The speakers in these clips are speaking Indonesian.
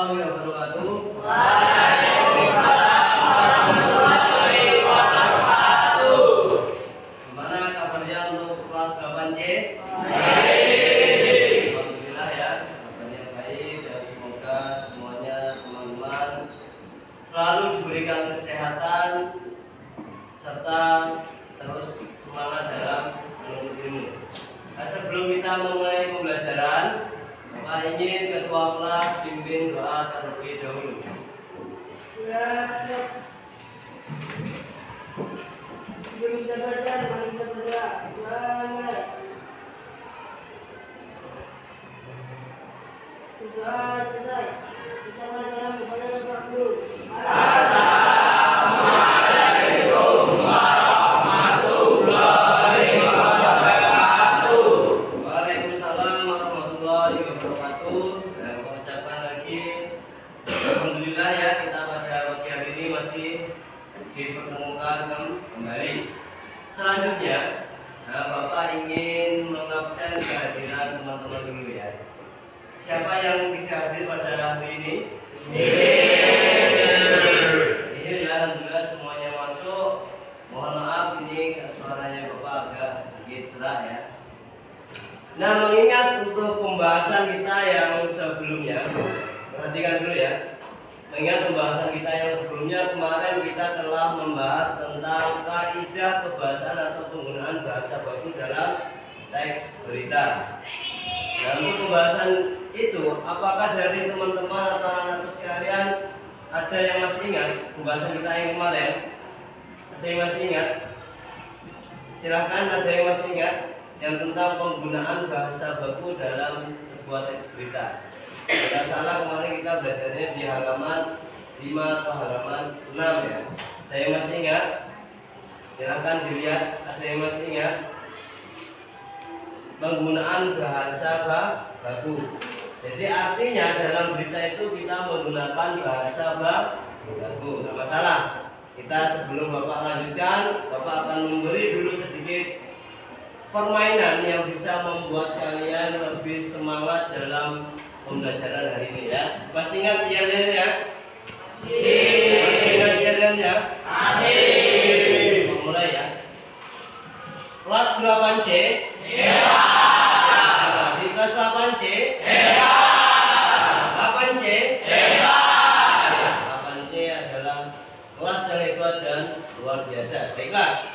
warahmatullahi wabarakatuh. Waalaikumsalam warahmatullahi wabarakatuh. Gimana kabarnya untuk kelas 8C? Baik. Alhamdulillah ya, kabarnya baik dan semoga semuanya teman-teman selalu diberikan kesehatan serta terus semangat dalam menuntut ilmu. Nah, sebelum kita memulai pembelajaran, Bapak ingin ketua kelas pimpin doa terlebih dahulu. Siap. Sebelum kita belajar, mari kita berdoa. Doa mulai. Doa selesai. Ucapan salam kepada Bapak Guru. Assalamualaikum warahmatullahi wabarakatuh. Waalaikumsalam warahmatullahi wabarakatuh. Dan mengucapkan lagi alhamdulillah ya, kita pada pagi hari ini masih dipertemukan kembali. Selanjutnya, Bapak ingin mengabsen kehadiran teman-teman dulu ya. Siapa yang tidak hadir pada hari ini? Nihil ya, alhamdulillah semuanya masuk. Mohon maaf ini suaranya Bapak agak sedikit serak ya. Nah, mengingat untuk pembahasan kita yang sebelumnya, perhatikan dulu ya. Mengingat pembahasan kita yang sebelumnya, kemarin kita telah membahas tentang kaidah kebahasaan atau penggunaan bahasa baku dalam teks berita. Nah, untuk pembahasan itu, apakah dari teman-teman atau anak-anak sekalian ada yang masih ingat pembahasan kita yang kemarin? Ada yang masih ingat? Silahkan, ada yang masih ingat yang tentang penggunaan bahasa baku dalam sebuah teks berita. Tidak salah, kemarin kita belajarnya di halaman 5 atau halaman 6 ya. Ada yang masih ingat? Silahkan dilihat, ada yang masih ingat penggunaan bahasa baku. Jadi artinya dalam berita itu kita menggunakan bahasa baku. Tidak masalah. Kita sebelum Bapak lanjutkan, Bapak akan memberi dulu sedikit permainan yang bisa membuat kalian lebih semangat dalam pembelajaran hari ini ya. Masih ingat yel-yelnya? Masih ingat yel-yelnya? Masih. Mulai ya. Kelas 8C? Ya. Di kelas 8C? Ya. 8C? Ya. 8C adalah kelas yang hebat dan luar biasa. Baiklah.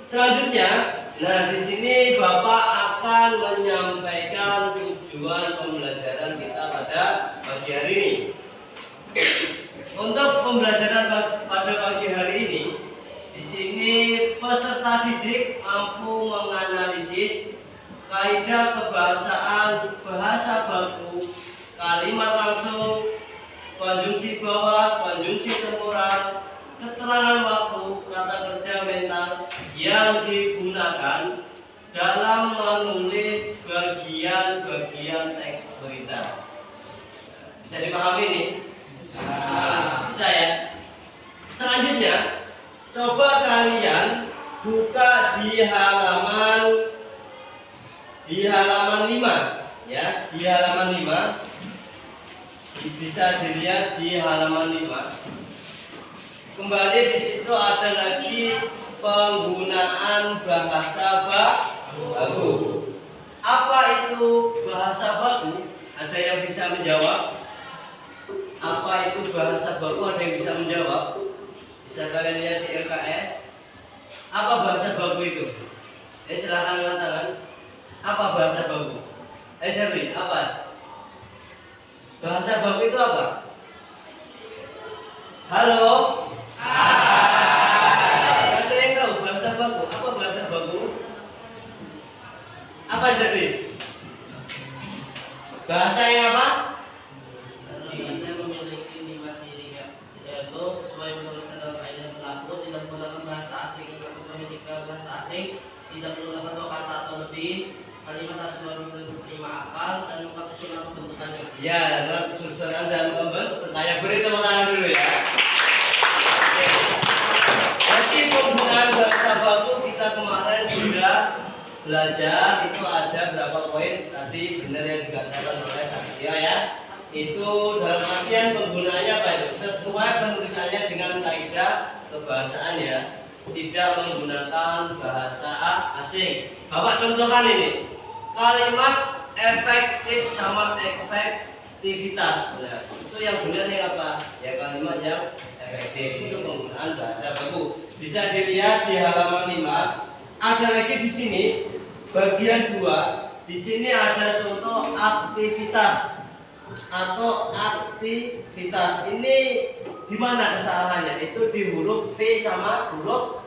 Selanjutnya, nah di sini Bapak akan menyampaikan tujuan pembelajaran kita pada pagi hari ini. Untuk pembelajaran pada pagi hari ini, di sini peserta didik mampu menganalisis kaidah kebahasaan bahasa baku, kalimat langsung, konjungsi bawah, konjungsi temporal, keterangan waktu, kata kerja mental yang digunakan dalam menulis bagian-bagian teks berita. Bisa dipahami nih? Bisa ya? Selanjutnya, coba kalian buka di halaman 5 ya, di halaman 5. Bisa dilihat di halaman 5. Kembali di situ ada lagi penggunaan bahasa baku. Apa itu bahasa baku? Ada yang bisa menjawab? Apa itu bahasa baku? Ada yang bisa menjawab? Bisa kalian lihat di LKS. Apa bahasa baku itu? Silakan angkat tangan. Apa bahasa baku? Shirley, apa? Bahasa baku itu apa? Halo? Ada yang tahu bahasa baku? Apa bahasa baku? Apa jadi? Bahasa yang apa? Bahasa yang memiliki 5 ciri, yaitu sesuai penulisan dalam kaidah berlaku, tidak menggunakan bahasa asing atau grammatikal bahasa asing, tidak menggunakan dua kata atau lebih, kalimat harus bisa berterima akal dan lengkap susunan pembentukannya. Ya, lengkap susunan dan pembentukannya. Beri tepuk tangan dulu ya. Jadi penggunaan bahasa baku kita kemarin sudah belajar, itu ada berapa poin tadi benar yang dikatakan oleh Satrio ya. itu dalam artian penggunaannya apa itu? Sesuai penulisannya dengan kaidah kebahasaan ya, tidak menggunakan bahasa asing. Bapak contohkan ini, kalimat efektif sama efektivitas. Nah, itu yang benar yang apa? Ya kalimat yang efektif itu penggunaan bahasa baku. Bisa dilihat di halaman 5. Ada lagi di sini bagian 2. Di sini ada contoh aktivitas atau aktivitas. Ini di mana kesalahannya? Itu di huruf V sama huruf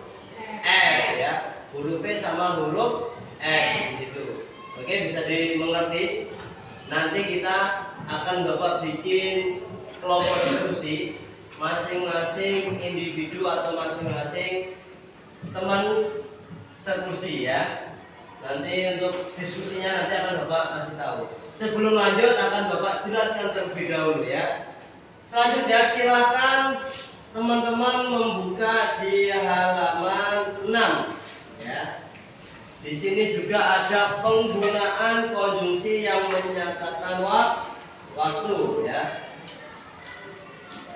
F ya. Huruf V sama huruf F di situ. Oke, bisa dimengerti. Nanti kita akan Bapak bikin kelompok diskusi masing-masing individu atau masing-masing teman sekursi ya. Nanti untuk diskusinya nanti akan Bapak kasih tahu. Sebelum lanjut akan Bapak jelaskan terlebih dahulu ya. Selanjutnya silakan teman-teman membuka di halaman 6 ya. Di sini juga ada penggunaan konjungsi yang menyatakan waktu ya.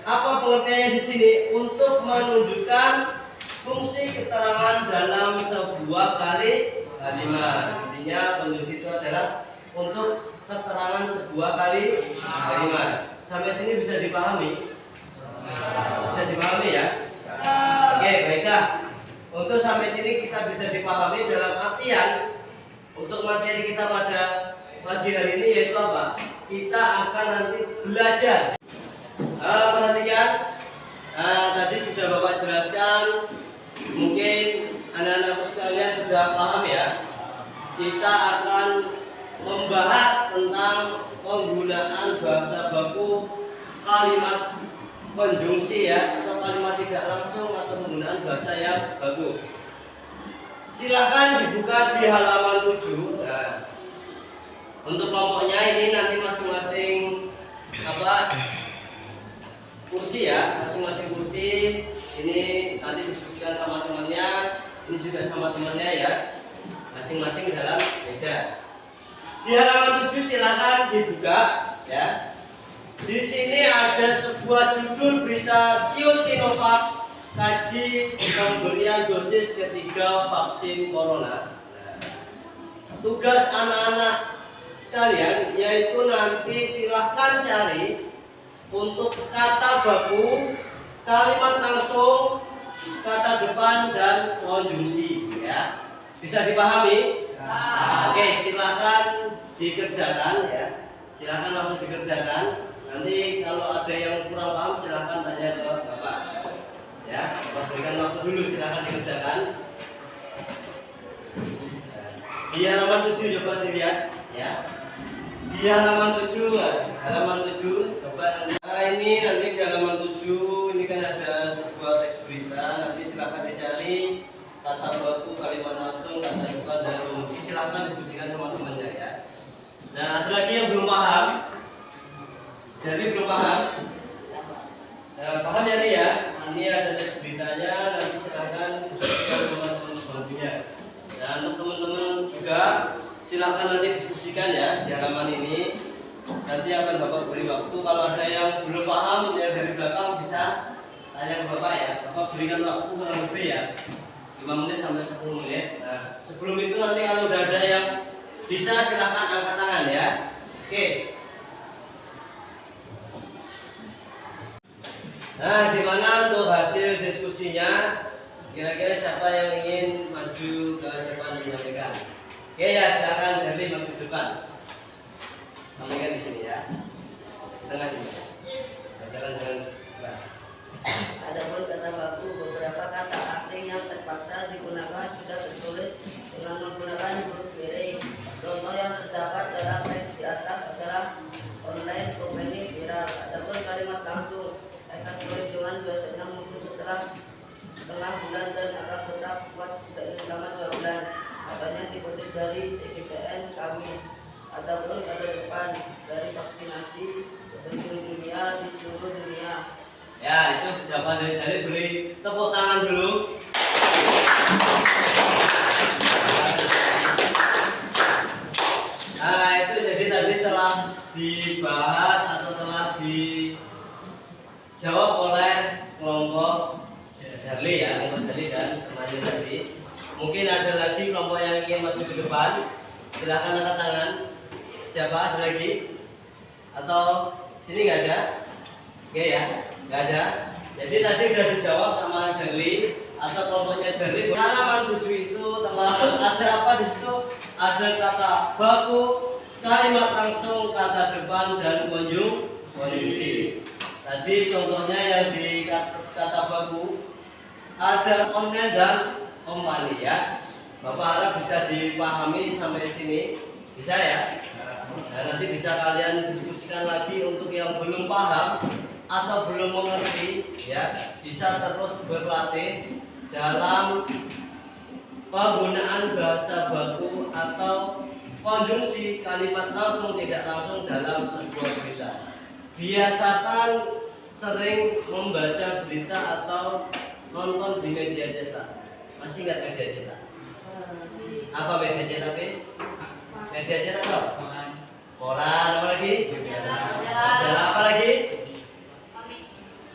Apa pengertiannya di sini? Untuk menunjukkan fungsi keterangan dalam sebuah kalimat. Intinya konjungsi itu adalah untuk keterangan sebuah kalimat. Sampai sini bisa dipahami? Bisa dipahami ya? Oke, baiklah. Untuk sampai sini kita bisa dipahami dalam artian untuk materi kita pada pagi hari ini yaitu apa? Kita akan nanti belajar. Perhatikan, tadi sudah Bapak jelaskan, mungkin anak-anakku sekalian sudah paham ya. Kita akan membahas tentang penggunaan bahasa baku kalimat konjungsi ya, atau kalimat tidak langsung atau penggunaan bahasa yang baku. Silahkan dibuka di halaman 7. Nah, untuk kelompoknya ini nanti masing-masing kursi ya, masing-masing kursi ini nanti diskusikan sama temannya, ini juga sama temannya ya, masing-masing dalam meja. Di halaman 7 silakan dibuka ya. Di sini ada sebuah judul berita Sinovac kaji pemberian dosis ketiga vaksin corona. Tugas anak-anak sekalian yaitu nanti silahkan cari untuk kata baku, kalimat langsung, kata depan dan konjungsi ya. Bisa dipahami? Oke, silakan dikerjakan ya. Silakan langsung dikerjakan. Nanti kalau ada yang kurang paham silakan tanya ke Bapak. Ya, Bapak berikan waktu dulu, silakan dikerjakan. Di halaman 7 coba dilihat ya. Di halaman 7 coba ini nanti di halaman 7 ini kan ada sebuah teks berita, nanti silakan dicari kata baku, kalimat langsung, kata depan dan konjungsi. Silakan diskusikan sama temannya ya. Nah, ada lagi yang belum paham. Jadi belum paham. Nah, paham ya nih ya. Ini ada teks beritanya, nanti silakan diskusikan sama teman sebagainya. Nah, untuk teman-teman juga silakan nanti diskusikan ya di halaman ini. Nanti akan Bapak beri waktu. Kalau ada yang belum paham ya dari belakang bisa tanya ke Bapak ya. Bapak berikan waktu kurang lebih ya 5 menit sampai 10 menit. Nah, sebelum itu nanti kalau udah ada yang bisa silahkan angkat tangan ya. Oke. Nah, gimana untuk hasil diskusinya? Kira-kira siapa yang ingin maju ke depan menyampaikan? Oke ya, silakan jadi maju depan. Sampaikan di sini ya. Tengah sini. Jalan dengan Adapun kata baku, beberapa kata asing yang terpaksa digunakan sudah tertulis dengan menggunakan huruf miring. Contoh yang terdapat dalam teks di atas adalah online company viral. Adapun kalimat langsung, efek perlindungan biasanya muncul setelah setengah bulan dan akan tetap kuat setidaknya selama 2 bulan. Katanya dikutip dari TGPN Kamis. Adapun kata depan dari vaksinasi ke penjuru dunia di seluruh dunia. ya, itu jawaban dari saya. Beri tepuk tangan dulu. Nah, itu jadi tadi telah dibahas atau telah dijawab oleh kelompok Charlie ya, kelompok Charlie dan temannya tadi. Mungkin ada lagi kelompok yang ingin maju ke depan. Silakan angkat tangan. Siapa? Ada lagi? Atau sini nggak ada? Oke ya, nggak ada. Jadi tadi sudah dijawab sama Charlie atau kelompoknya Charlie. Halaman 7 itu telah ada apa di situ? Ada kata baku, kalimat langsung, kata depan dan konjungsi. Tadi contohnya yang di kata baku ada online dan company ya. Bapak harap bisa dipahami sampai sini. Bisa ya? Nah, nanti bisa kalian diskusikan lagi untuk yang belum paham atau belum mengerti ya, bisa terus berlatih dalam penggunaan bahasa baku atau konjungsi kalimat langsung tidak langsung dalam sebuah berita. Biasakan sering membaca berita atau nonton di media cetak. Masih ingat media cetak? Apa media cetak, guys? Media cetak apa? Koran, apa lagi? Majalah apa lagi?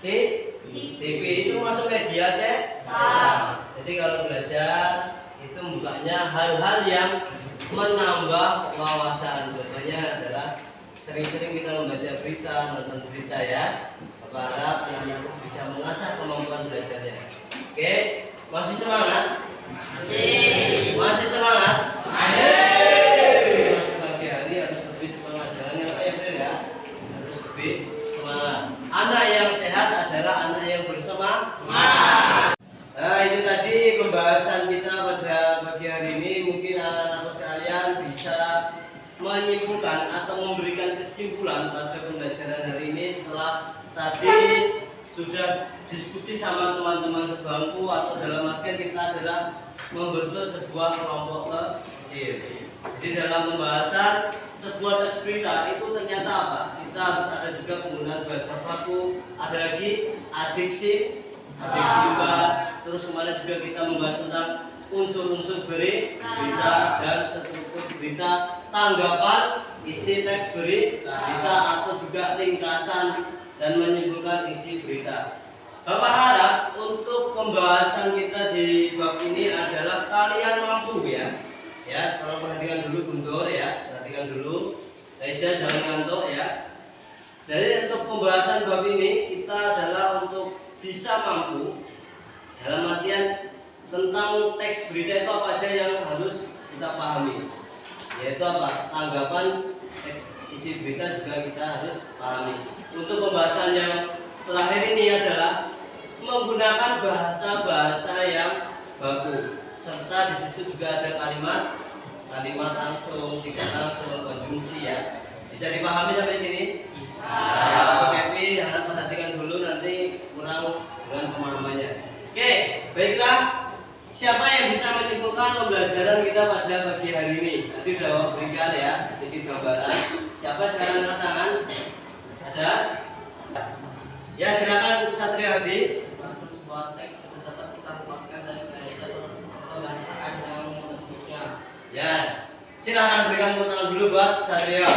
TV itu masuk media cetak. Jadi kalau belajar itu bukannya hal-hal yang menambah wawasan. Contohnya adalah sering-sering kita membaca berita, nonton berita ya. Bapak harap anak-anak bisa mengasah kemampuan belajarnya. Oke, masih semangat? Masih semangat? Mas pagi hari harus lebih semangat. Jangan nyata ya, Bro ya. Harus lebih semangat. Anak yang sehat adalah anak yang bersemangat. Nah, itu tadi pembahasan kita pada pagi hari ini. Mungkin anak-anak sekalian bisa menyimpulkan atau memberikan kesimpulan pada pembelajaran hari ini setelah tadi sudah diskusi sama teman-teman sebangku, atau dalam artian kita adalah membentuk sebuah kelompok kecil. Jadi dalam pembahasan sebuah teks berita itu ternyata apa? Kita harus ada juga penggunaan bahasa baku, ada lagi adiksi juga. Terus kemarin juga kita membahas tentang unsur-unsur berita dan struktur berita, tanggapan, isi teks berita atau juga ringkasan dan menyimpulkan isi berita. Bapak harap untuk pembahasan kita di bab ini adalah kalian mampu ya. Ya, kalau perhatikan dulu Guntur ya, perhatikan dulu. Reza jangan ngantuk ya. Jadi untuk pembahasan bab ini kita adalah untuk bisa mampu dalam artian tentang teks berita itu apa aja yang harus kita pahami. Yaitu apa? Tanggapan teks isi berita juga kita harus pahami. Untuk pembahasan yang terakhir ini adalah menggunakan bahasa-bahasa yang baku, serta di situ juga ada kalimat langsung, tidak langsung, konjungsi ya. Bisa dipahami sampai sini? Bisa. Ya, Pak Kevin harap perhatikan dulu, nanti kurang dengan pemahamannya. Oke, baiklah. Siapa yang bisa menyimpulkan pembelajaran kita pada pagi hari ini? Tadi sudah berikan ya, sedikit gambaran. Siapa sekarang angkat tangan? Ada? Ya, silakan Satria Hadi. Sebuah teks tidak dapat kita lepaskan dari kaidah pembahasaan yang menentunya. Ya, silakan berikan tepuk tangan dulu buat Satria.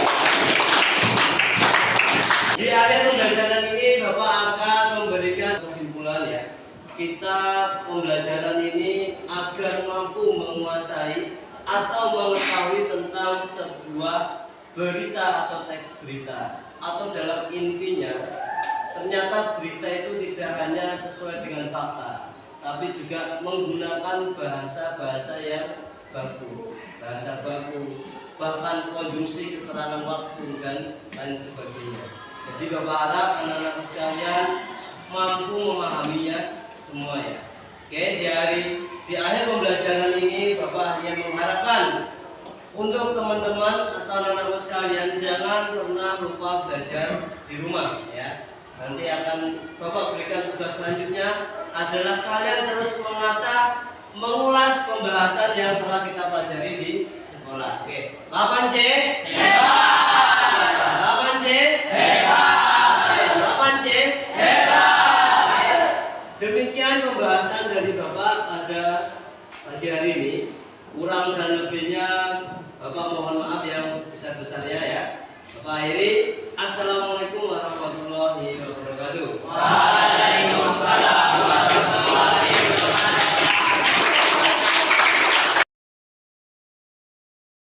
Di akhir pembelajaran ini Bapak akan memberikan kesimpulan ya. Kita pembelajaran ini agar mampu menguasai atau mengetahui tentang sebuah berita atau teks berita, atau dalam intinya ternyata berita itu tidak hanya sesuai dengan fakta, tapi juga menggunakan bahasa-bahasa yang baku, bahasa baku, bahkan konjungsi, keterangan waktu dan lain sebagainya. Jadi Bapak harap anak-anak sekalian mampu memahaminya semua ya. Oke, di akhir pembelajaran ini Bapak hanya mengharapkan untuk teman-teman atau anak-anak sekalian jangan pernah lupa belajar di rumah ya. Nanti akan Bapak berikan tugas selanjutnya adalah kalian terus mengasah, mengulas pembahasan yang telah kita pelajari di sekolah. Oke, 8C hebat. 8C hebat. 8C hebat. Demikian pembahasan dari Bapak pada pagi hari ini. Kurang dan lebihnya Bapak mohon maaf yang sebesar-besarnya ya. Pak Heri, Assalamualaikum warahmatullahi wabarakatuh.